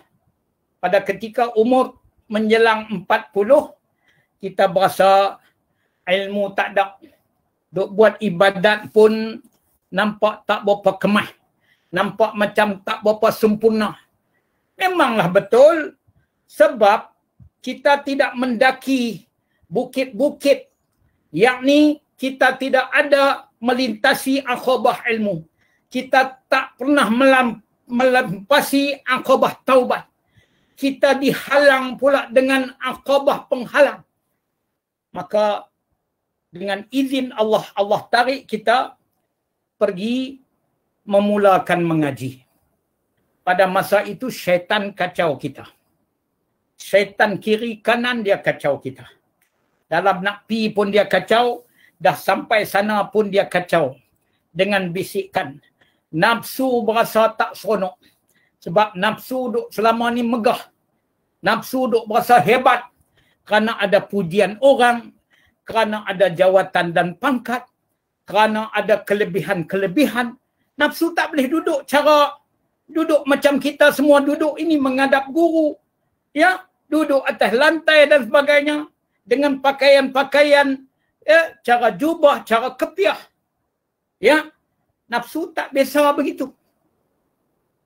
pada ketika umur menjelang 40, kita berasa ilmu tak ada. Duk buat ibadat pun nampak tak berapa kemah. Nampak macam tak berapa sempurna. Memanglah betul sebab kita tidak mendaki bukit-bukit, yakni kita tidak ada melintasi aqabah ilmu. Kita tak pernah melampasi aqabah taubat. Kita dihalang pula dengan aqabah penghalang. Maka dengan izin Allah, Allah tarik kita pergi memulakan mengaji. Pada masa itu syaitan kacau kita. Syaitan kiri kanan dia kacau kita. Dalam nak pi pun dia kacau. Dah sampai sana pun dia kacau. Dengan bisikan. Nafsu berasa tak seronok. Sebab nafsu duk selama ni megah. Nafsu duk berasa hebat. Kerana ada pujian orang. Kerana ada jawatan dan pangkat. Kerana ada kelebihan-kelebihan. Nafsu tak boleh duduk cara duduk macam kita semua duduk ini menghadap guru. Ya, duduk atas lantai dan sebagainya. Dengan pakaian-pakaian, ya, cara jubah, cara kepiah. Ya, nafsu tak biasa begitu.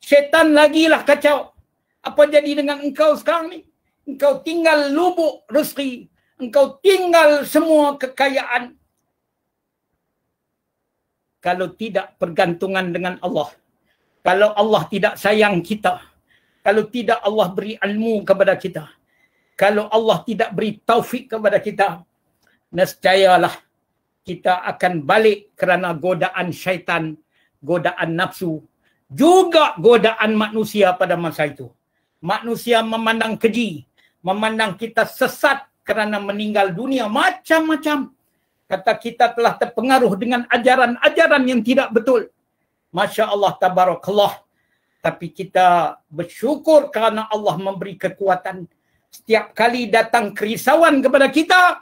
Syaitan lagilah kacau. Apa jadi dengan engkau sekarang ni? Engkau tinggal lubuk rezeki. Engkau tinggal semua kekayaan. Kalau tidak pergantungan dengan Allah. Kalau Allah tidak sayang kita. Kalau tidak Allah beri ilmu kepada kita. Kalau Allah tidak beri taufik kepada kita. Nescayalah kita akan balik kerana godaan syaitan, godaan nafsu, juga godaan manusia pada masa itu. Manusia memandang keji, memandang kita sesat kerana meninggal dunia, macam-macam. Kata kita telah terpengaruh dengan ajaran-ajaran yang tidak betul. Masya Allah, tabarakallah. Tapi kita bersyukur kerana Allah memberi kekuatan. Setiap kali datang kerisauan kepada kita,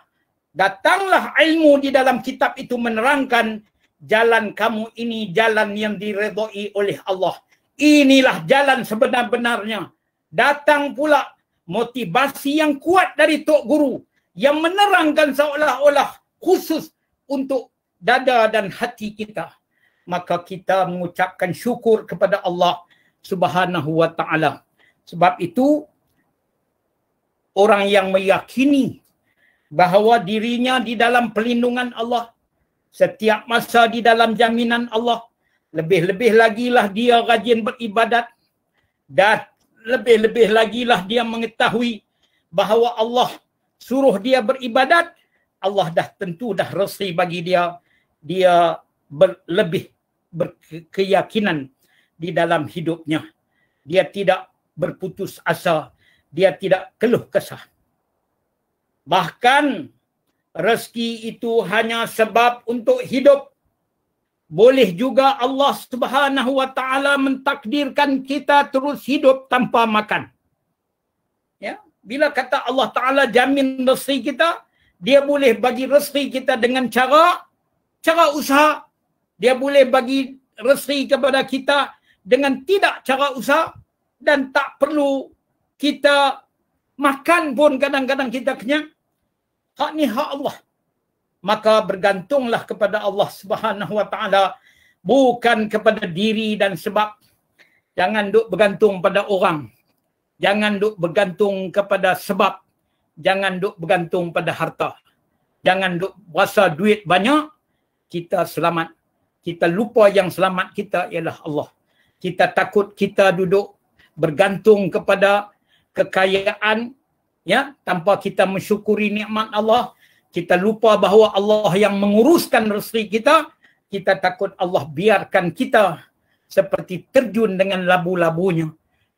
datanglah ilmu di dalam kitab itu menerangkan jalan kamu ini jalan yang diredai oleh Allah. Inilah jalan sebenar-benarnya. Datang pula motivasi yang kuat dari Tok Guru yang menerangkan seolah-olah khusus untuk dada dan hati kita. Maka kita mengucapkan syukur kepada Allah Subhanahu wa ta'ala. Sebab itu, orang yang meyakini bahawa dirinya di dalam perlindungan Allah, setiap masa di dalam jaminan Allah, lebih-lebih lagilah dia rajin beribadat, dan lebih-lebih lagilah dia mengetahui bahawa Allah suruh dia beribadat, Allah dah tentu dah resi bagi dia, dia lebih berkeyakinan di dalam hidupnya. Dia tidak berputus asa, dia tidak keluh kesah. Bahkan rezeki itu hanya sebab untuk hidup. Boleh juga Allah Subhanahu wa ta'ala mentakdirkan kita terus hidup tanpa makan. Ya, bila kata Allah Ta'ala jamin rezeki kita, dia boleh bagi rezeki kita dengan cara usaha. Dia boleh bagi rezeki kepada kita dengan tidak cara usaha, dan tak perlu kita makan pun kadang-kadang kita kenyang. Hak ni hak Allah. Maka bergantunglah kepada Allah Subhanahu wa ta'ala, bukan kepada diri dan sebab. Jangan duk bergantung pada orang. Jangan duk bergantung kepada sebab. Jangan duk bergantung pada harta. Jangan duk rasa duit banyak, kita selamat. Kita lupa yang selamat kita ialah Allah. Kita takut kita duduk bergantung kepada kekayaan, ya, tanpa kita mensyukuri nikmat Allah. Kita lupa bahawa Allah yang menguruskan rezeki kita. Kita takut Allah biarkan kita seperti terjun dengan labu-labunya.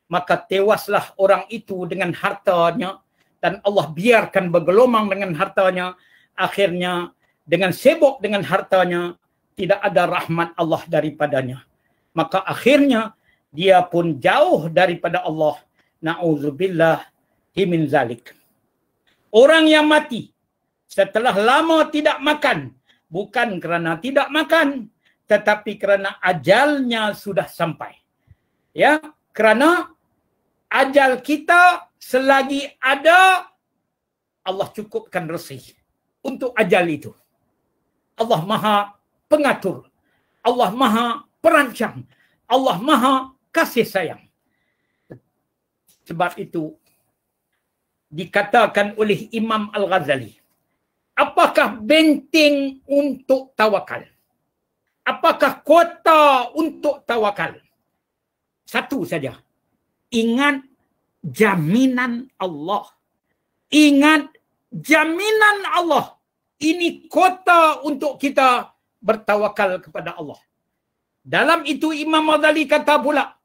Maka tewaslah orang itu dengan hartanya, dan Allah biarkan bergelomang dengan hartanya. Akhirnya dengan sibuk dengan hartanya, tidak ada rahmat Allah daripadanya. Maka akhirnya dia pun jauh daripada Allah. Na'udzubillah min zalik. Orang yang mati setelah lama tidak makan, bukan kerana tidak makan, tetapi kerana ajalnya sudah sampai. Ya, kerana ajal kita selagi ada, Allah cukupkan rezeki untuk ajal itu. Allah Maha Pengatur. Allah Maha Perancang. Allah Maha Kasih Sayang. Sebab itu dikatakan oleh Imam Al-Ghazali, apakah benteng untuk tawakal? Apakah kota untuk tawakal? Satu saja. Ingat jaminan Allah. Ingat jaminan Allah. Ini kota untuk kita bertawakal kepada Allah. Dalam itu Imam Ghazali kata pula,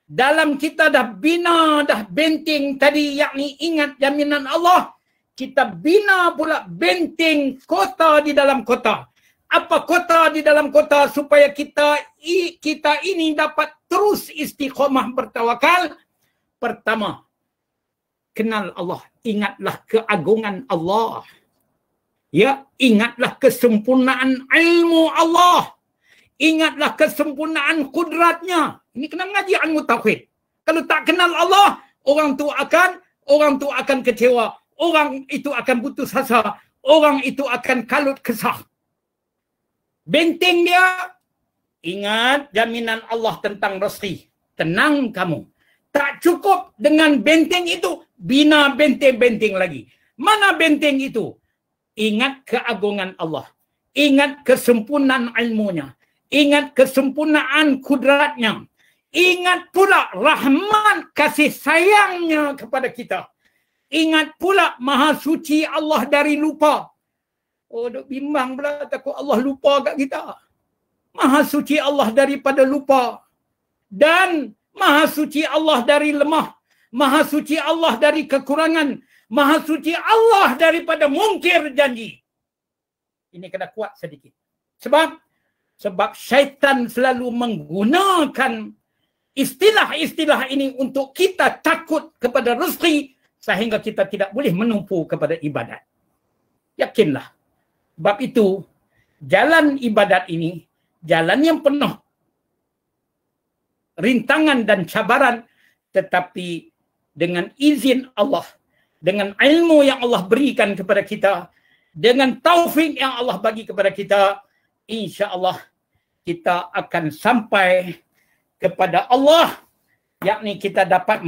dalam kita dah bina dah benteng tadi, yakni ingat jaminan Allah, kita bina pula benteng kota di dalam kota. Apa kota di dalam kota supaya kita ini dapat terus istiqamah bertawakal? Pertama, kenal Allah. Ingatlah keagungan Allah. Ya, ingatlah kesempurnaan ilmu Allah. Ingatlah kesempurnaan kudratnya. Ini kena mengaji ilmu tauhid. Kalau tak kenal Allah, orang tu akan kecewa. Orang itu akan putus asa. Orang itu akan kalut kesah. Benteng dia, ingat jaminan Allah tentang rezeki. Tenang kamu. Tak cukup dengan benteng itu, bina benteng-benteng lagi. Mana benteng itu? Ingat keagungan Allah. Ingat kesempurnaan ilmunya. Ingat kesempurnaan kudratnya. Ingat pula rahmat kasih sayangnya kepada kita. Ingat pula maha suci Allah dari lupa. Oh, duk bimbang pula, takut Allah lupa kat kita. Maha suci Allah daripada lupa. Dan maha suci Allah dari lemah. Maha suci Allah dari kekurangan. Maha suci Allah daripada mungkir janji. Ini kena kuat sedikit. Sebab syaitan selalu menggunakan istilah-istilah ini untuk kita takut kepada rezeki sehingga kita tidak boleh menumpu kepada ibadat. Yakinlah. Sebab itu, jalan ibadat ini, jalan yang penuh rintangan dan cabaran, tetapi dengan izin Allah, dengan ilmu yang Allah berikan kepada kita, dengan taufik yang Allah bagi kepada kita, insya-Allah kita akan sampai kepada Allah, yakni kita dapat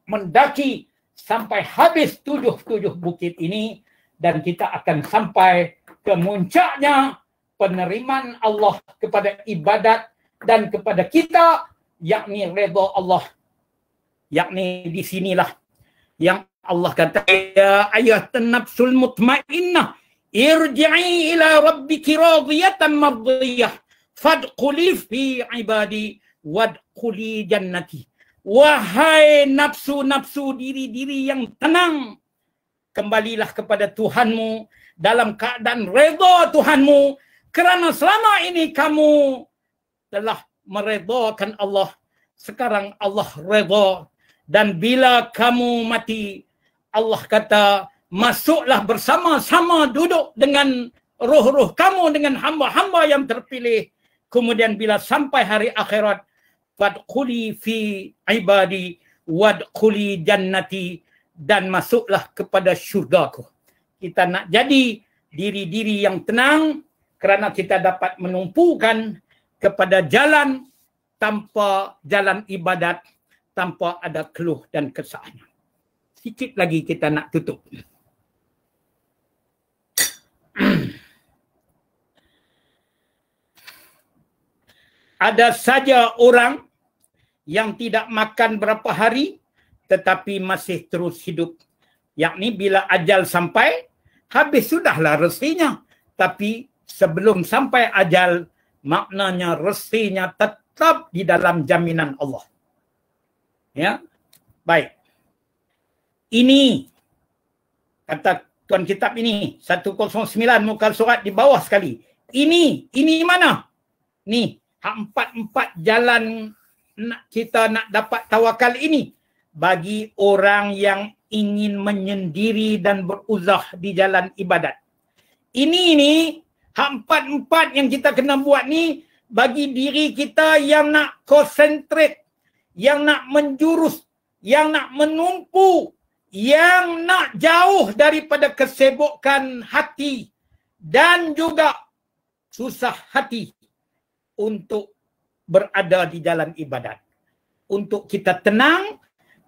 mendaki sampai habis 7 bukit ini, dan kita akan sampai ke muncaknya penerimaan Allah kepada ibadat dan kepada kita, yakni redha Allah. Yakni di sinilah yang Allah kata, ya ayyuhan nafsul mutmainnah irji'i ila rabbiki radiyatan mardiyah fadkhuli fi ibadi wadkhuli jannati. Wahai nafsu-nafsu diri-diri yang tenang, kembalilah kepada Tuhanmu dalam keadaan redha Tuhanmu, kerana selama ini kamu telah meredhakan Allah. Sekarang Allah redha, dan bila kamu mati, Allah kata, masuklah bersama-sama duduk dengan roh-roh kamu, dengan hamba-hamba yang terpilih. Kemudian bila sampai hari akhirat, fadkhuli fi ibadi wadkhuli jannati, dan masuklah kepada syurgaku. Kita nak jadi diri-diri yang tenang kerana kita dapat menumpukan kepada jalan tanpa jalan ibadat, tanpa ada keluh dan kesahnya. Sikit lagi kita nak tutup. Ada saja orang yang tidak makan berapa hari tetapi masih terus hidup. Yakni bila ajal sampai, habis sudahlah rezekinya. Tapi sebelum sampai ajal, maknanya rezekinya tetap di dalam jaminan Allah. Ya, baik. Ini, kata tuan kitab ini, 109 muka surat di bawah sekali. Ini mana? Ni, empat jalan kita nak dapat tawakal ini. Bagi orang yang ingin menyendiri dan beruzah di jalan ibadat. Ini empat yang kita kena buat ni bagi diri kita yang nak konsentrate, yang nak menjurus, yang nak menumpu, yang nak jauh daripada kesibukan hati dan juga susah hati untuk berada di jalan ibadat. Untuk kita tenang,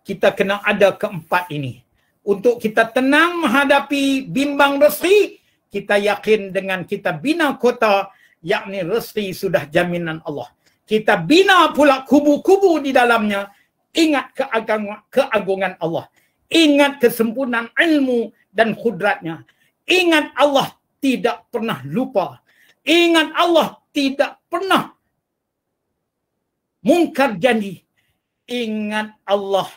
kita kena ada keempat ini. Untuk kita tenang menghadapi bimbang rezeki, kita yakin dengan kita bina kota, yakni rezeki sudah jaminan Allah. Kita bina pula kubu-kubu di dalamnya, ingat keagungan Allah. Ingat kesempurnaan ilmu dan kudratnya. Ingat Allah tidak pernah lupa. Ingat Allah tidak pernah mungkar janji. Ingat Allah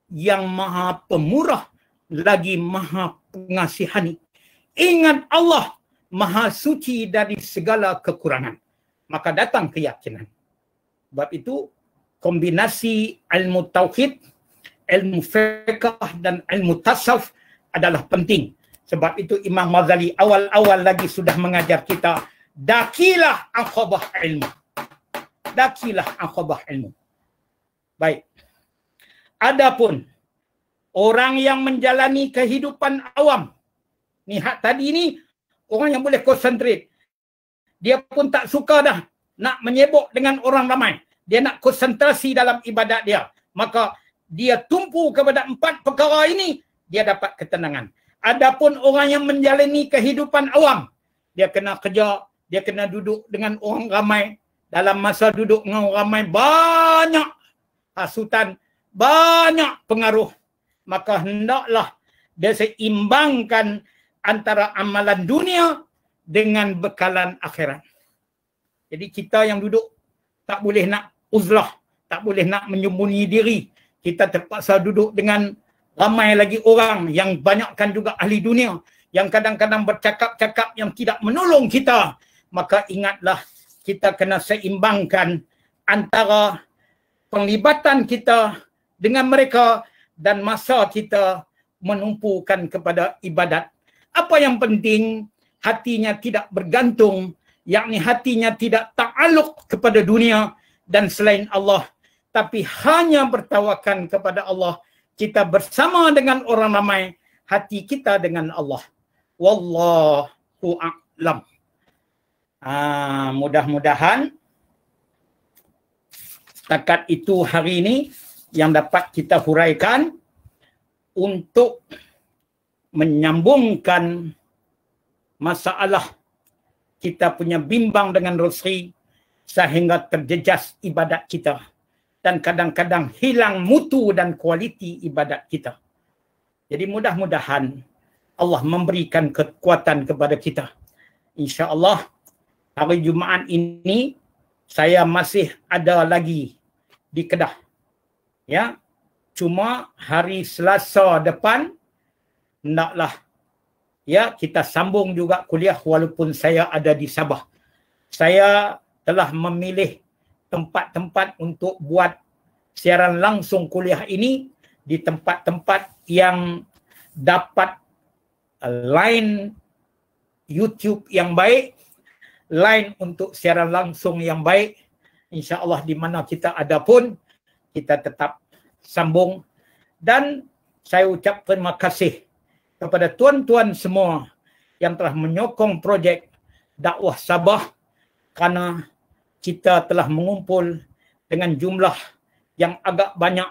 yang maha pemurah lagi maha pengasihani. Ingat Allah maha suci dari segala kekurangan. Maka datang keyakinan. Sebab itu kombinasi ilmu tauhid, ilmu fiqh dan ilmu tasawuf adalah penting. Sebab itu Imam Ghazali awal-awal lagi sudah mengajar kita, dakilah aqabah ilmu. Dakilah aqabah ilmu. Baik. Adapun orang yang menjalani kehidupan awam, ni hak tadi ni orang yang boleh konsentrate. Dia pun tak suka dah nak menyebuk dengan orang ramai. Dia nak konsentrasi dalam ibadat dia. Maka dia tumpu kepada 4 perkara ini, dia dapat ketenangan. Adapun orang yang menjalani kehidupan awam, dia kena kerja, dia kena duduk dengan orang ramai. Dalam masa duduk dengan orang ramai, banyak hasutan, banyak pengaruh. Maka hendaklah dia seimbangkan antara amalan dunia dengan bekalan akhirat. Jadi kita yang duduk tak boleh nak uzlah, tak boleh nak menyembunyi diri. Kita terpaksa duduk dengan ramai lagi orang yang banyakkan juga ahli dunia yang kadang-kadang bercakap-cakap yang tidak menolong kita. Maka ingatlah kita kena seimbangkan antara penglibatan kita dengan mereka dan masa kita menumpukan kepada ibadat. Apa yang penting, hatinya tidak bergantung, yakni hatinya tidak ta'aluk kepada dunia dan selain Allah, tapi hanya bertawakan kepada Allah. Kita bersama dengan orang ramai, hati kita dengan Allah. Wallahu a'lam. Mudah-mudahan setakat itu hari ini yang dapat kita huraikan untuk menyambungkan masalah kita punya bimbang dengan Rosri sehingga terjejas ibadat kita dan kadang-kadang hilang mutu dan kualiti ibadat kita. Jadi mudah-mudahan Allah memberikan kekuatan kepada kita. InsyaAllah hari Jumaat ini saya masih ada lagi di Kedah. Ya, cuma hari Selasa depan hendaklah ya kita sambung juga kuliah walaupun saya ada di Sabah. Saya telah memilih tempat-tempat untuk buat siaran langsung kuliah ini di tempat-tempat yang dapat line YouTube yang baik, line untuk siaran langsung yang baik. InsyaAllah di mana kita ada pun kita tetap sambung. Dan saya ucap terima kasih kepada tuan-tuan semua yang telah menyokong projek dakwah Sabah kerana kita telah mengumpul dengan jumlah yang agak banyak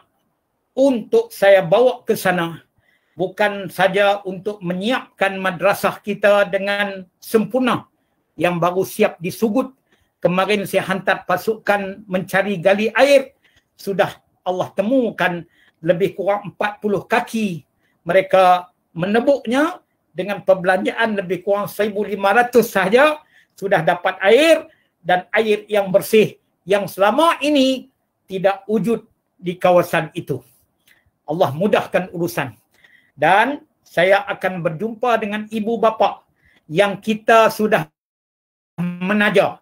untuk saya bawa ke sana. Bukan saja untuk menyiapkan madrasah kita dengan sempurna yang baru siap disugut. Kemarin saya hantar pasukan mencari gali air. Sudah Allah temukan lebih kurang 40 kaki. Mereka menebuknya dengan perbelanjaan lebih kurang 1,500 sahaja. Sudah dapat air dan air yang bersih yang selama ini tidak wujud di kawasan itu. Allah mudahkan urusan. Dan saya akan berjumpa dengan ibu bapa yang kita sudah menaja.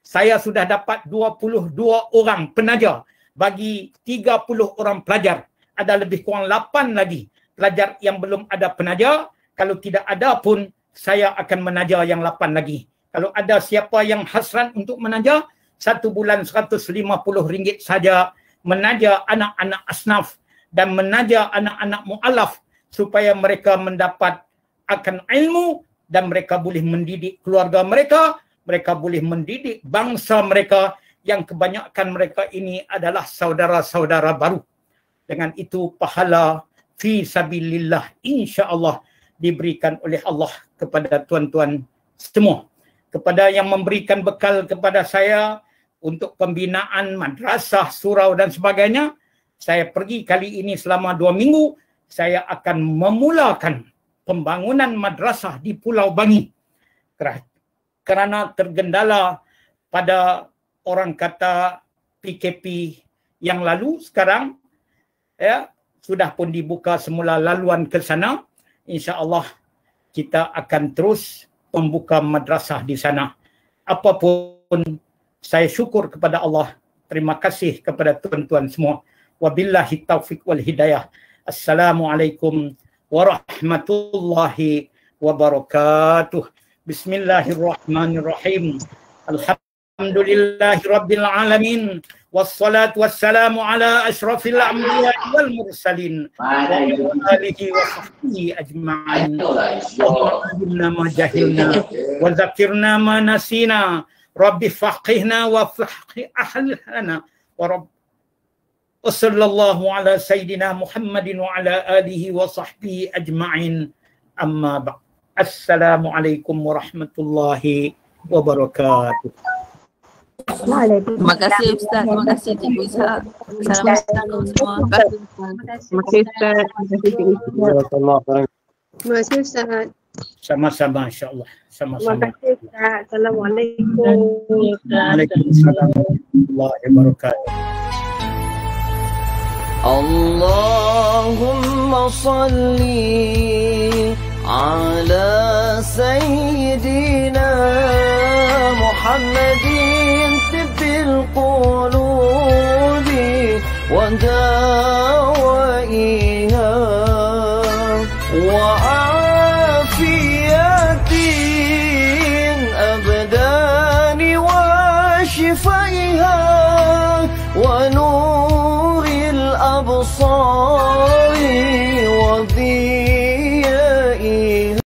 Saya sudah dapat 22 orang penaja bagi 30 orang pelajar. Ada lebih kurang 8 lagi pelajar yang belum ada penaja. Kalau tidak ada pun saya akan menaja yang 8 lagi. Kalau ada siapa yang hasrat untuk menaja, 1 bulan RM150 saja menaja anak-anak asnaf dan menaja anak-anak mu'alaf supaya mereka mendapat akan ilmu dan mereka boleh mendidik keluarga mereka, mereka boleh mendidik bangsa mereka yang kebanyakan mereka ini adalah saudara-saudara baru. Dengan itu pahala fi sabilillah insya-Allah diberikan oleh Allah kepada tuan-tuan semua. Kepada yang memberikan bekal kepada saya untuk pembinaan madrasah, surau dan sebagainya, saya pergi kali ini selama 2 minggu, saya akan memulakan pembangunan madrasah di Pulau Bangi. Kerana tergendala pada orang kata PKP yang lalu, sekarang ya sudah pun dibuka semula laluan ke sana. InsyaAllah kita akan terus membuka madrasah di sana. Apapun, saya syukur kepada Allah. Terima kasih kepada tuan-tuan semua. Wabillahi taufiq wal hidayah. Assalamualaikum warahmatullahi wabarakatuh. Bismillahirrahmanirrahim. Alhamdulillahi rabbil alamin. Wassalatu wassalamu ala ashrafil anbiya wal mursalin wa alihi wa sahbihi ajma'in. Allahumma ma jahilna wa zakirna ma nasina. Rabbi faqihna wa faqih ahlana wa rabb. Wassallallahu ala sayyidina Muhammadin wa ala alihi wa sahbihi ajma'in. Amma ba'd. Assalamualaikum warahmatullahi wabarakatuh. Terima kasih Ustaz, terima kasih Cikgu Ishak. Assalamualaikum semua. Terima kasih Ustaz. Terima kasih Cikgu Ishak. Terima kasih Ustaz. Sama-sama insya-Allah. Terima Sama-sama. kasih Ustaz. Assalamualaikum. Waalaikumsalam warahmatullahi wabarakatuh. Allahumma salli ala sayyidina Muhammadin tibbil qulubi wa dawa'i